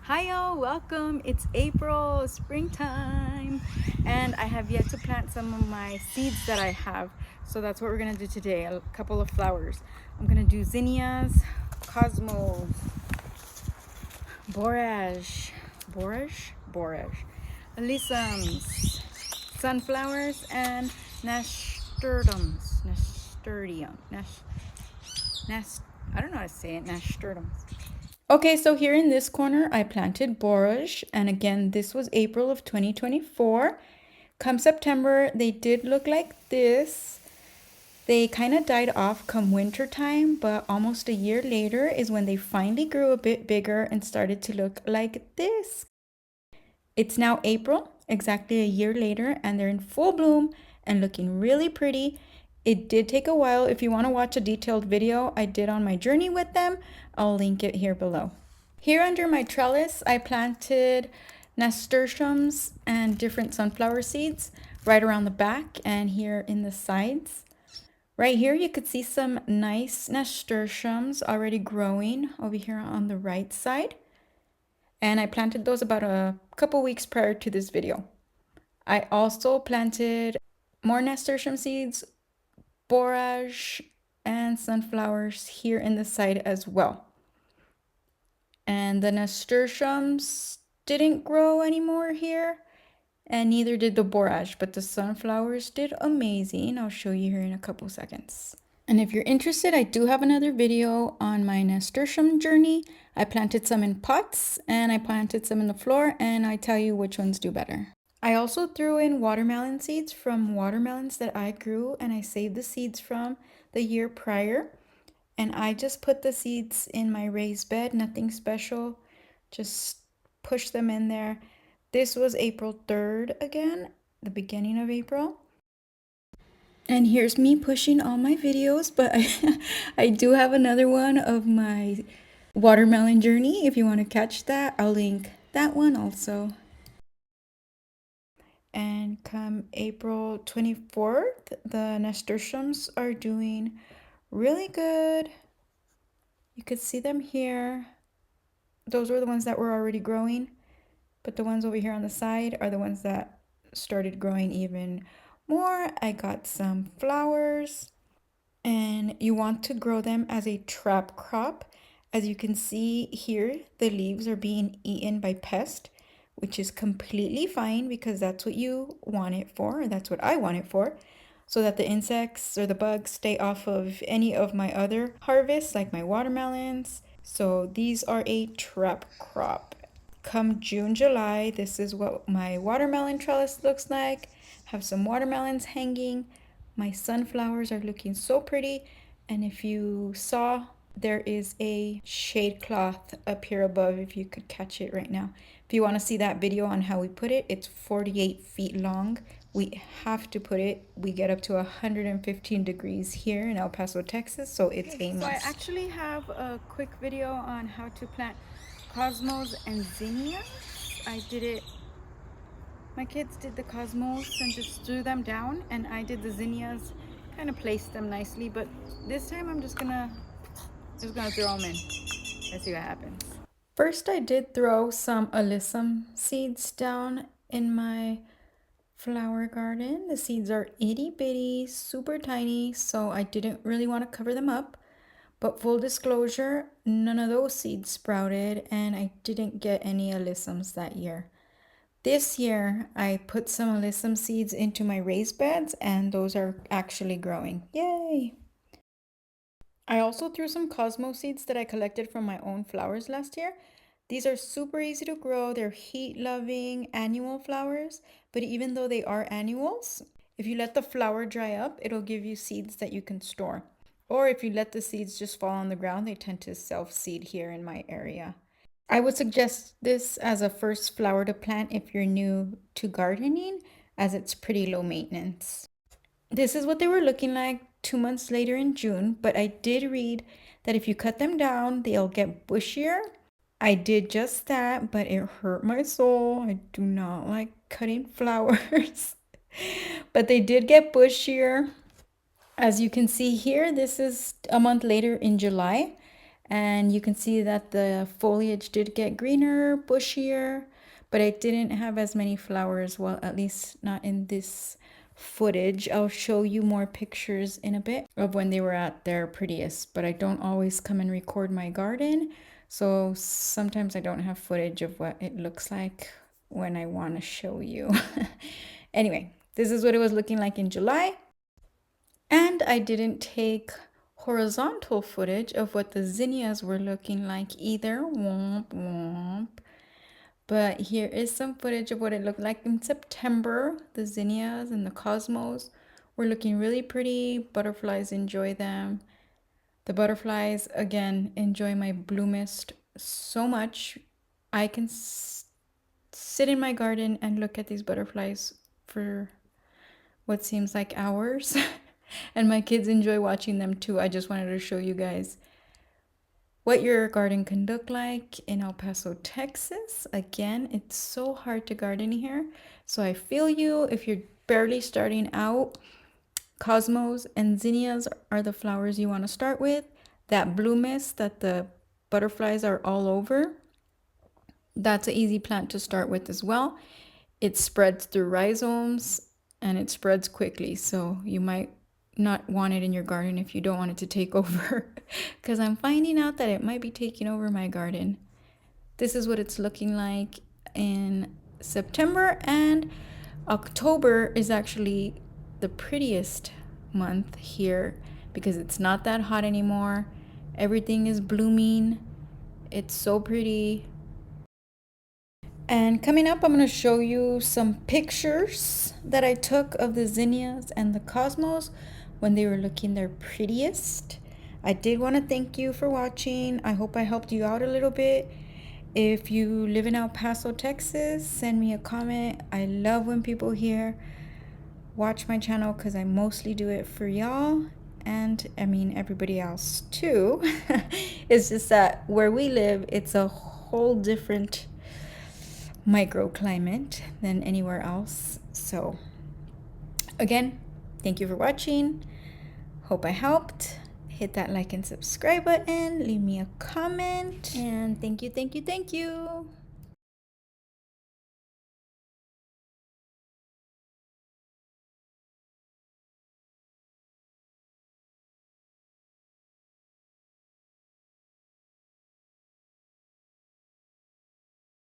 Hi y'all, welcome. It's April, springtime, and I have yet to plant some of my seeds that I have. So that's what we're gonna do today, a couple of flowers. I'm gonna do zinnias, cosmos, borage, alyssums, sunflowers, and nasturtiums, I don't know how to say it, nasturtiums. Okay, so here in this corner, I planted borage, and again, this was April of 2024. Come September, they did look like this. They kind of died off come winter time, but almost a year later is when they finally grew a bit bigger and started to look like this. It's now April, exactly a year later, and they're in full bloom and looking really pretty. It did take a while. If you want to watch a detailed video I did on my journey with them, I'll link it here below. Here under my trellis, I planted nasturtiums and different sunflower seeds right around the back and here in the sides. Right here, you could see some nice nasturtiums already growing over here on the right side. And I planted those about a couple weeks prior to this video. I also planted more nasturtium seeds, borage, and sunflowers here in the side as well. And the nasturtiums didn't grow anymore here, and neither did the borage, but the sunflowers did amazing. I'll show you here in a couple seconds. And if you're interested, I do have another video on my nasturtium journey. I planted some in pots and I planted some in the floor, and I tell you which ones do better. I also threw in watermelon seeds from watermelons that I grew and I saved the seeds from the year prior. And I just put the seeds in my raised bed, nothing special, just push them in there. This was April 3rd again, the beginning of April. And here's me pushing all my videos, but I do have another one of my watermelon journey. If you want to catch that, I'll link that one also. And come April 24th, the nasturtiums are doing really good. You could see them here. Those were the ones that were already growing, but the ones over here on the side are the ones that started growing even more. I got some flowers, and you want to grow them as a trap crop. As you can see here, the leaves are being eaten by pests, which is completely fine because that's what you want it for, or that's what I want it for, so that the insects or the bugs stay off of any of my other harvests, like my watermelons. So these are a trap crop. Come June, July, this is what my watermelon trellis looks like. Have some watermelons hanging. My sunflowers are looking so pretty. And if you saw, there is a shade cloth up here above if you could catch it right now. If you want to see that video on how we put it, it's 48 feet long. We have to put it. We get up to 115 degrees here in El Paso, Texas, so it's a must. So I actually have a quick video on how to plant cosmos and zinnias. I did it, my kids did the cosmos and just threw them down, and I did the zinnias, kind of placed them nicely, but this time I'm just gonna throw them in. Let's see what happens. First, I did throw some alyssum seeds down in my flower garden. The seeds are itty bitty, super tiny, so I didn't really want to cover them up. But full disclosure, none of those seeds sprouted, and I didn't get any alyssums that year. This year, I put some alyssum seeds into my raised beds, and those are actually growing. Yay! I also threw some cosmos seeds that I collected from my own flowers last year. These are super easy to grow. They're heat-loving annual flowers, but even though they are annuals, if you let the flower dry up, it'll give you seeds that you can store. Or if you let the seeds just fall on the ground, they tend to self-seed here in my area. I would suggest this as a first flower to plant if you're new to gardening, as it's pretty low maintenance. This is what they were looking like 2 months later in June, but I did read that if you cut them down, they'll get bushier. I did just that, but it hurt my soul. I do not like cutting flowers. But they did get bushier. As you can see here, this is a month later in July, And you can see that the foliage did get greener, bushier, but I didn't have as many flowers. Well, at least not in this footage. I'll show you more pictures in a bit of when they were at their prettiest, but I don't always come and record my garden. So sometimes I don't have footage of what it looks like when I want to show you. Anyway, this is what it was looking like in July. And I didn't take horizontal footage of what the zinnias were looking like either. Womp womp. But here is some footage of what it looked like in September. The zinnias and the cosmos were looking really pretty. Butterflies enjoy them. The butterflies, again, enjoy my blue mist so much. I can sit in my garden and look at these butterflies for what seems like hours. And my kids enjoy watching them too. I just wanted to show you guys what your garden can look like in El Paso, Texas. Again, it's so hard to garden here. So I feel you if you're barely starting out. Cosmos and zinnias are the flowers you want to start with. That blue mist that the butterflies are all over, that's an easy plant to start with as well. It spreads through rhizomes and it spreads quickly. So you might not want it in your garden if you don't want it to take over, because I'm finding out that it might be taking over my garden. This is what it's looking like in September, and October is actually the prettiest month here because it's not that hot anymore. Everything is blooming. It's so pretty. And coming up, I'm going to show you some pictures that I took of the zinnias and the cosmos when they were looking their prettiest. I did want to thank you for watching. I hope I helped you out a little bit. If you live in El Paso, Texas, send me a comment. I love when people here watch my channel because I mostly do it for y'all. And I mean, everybody else too. It's just that where we live, it's a whole different microclimate than anywhere else. So again, thank you for watching. Hope I helped. Hit that like and subscribe button. Leave me a comment. And thank you, thank you, thank you.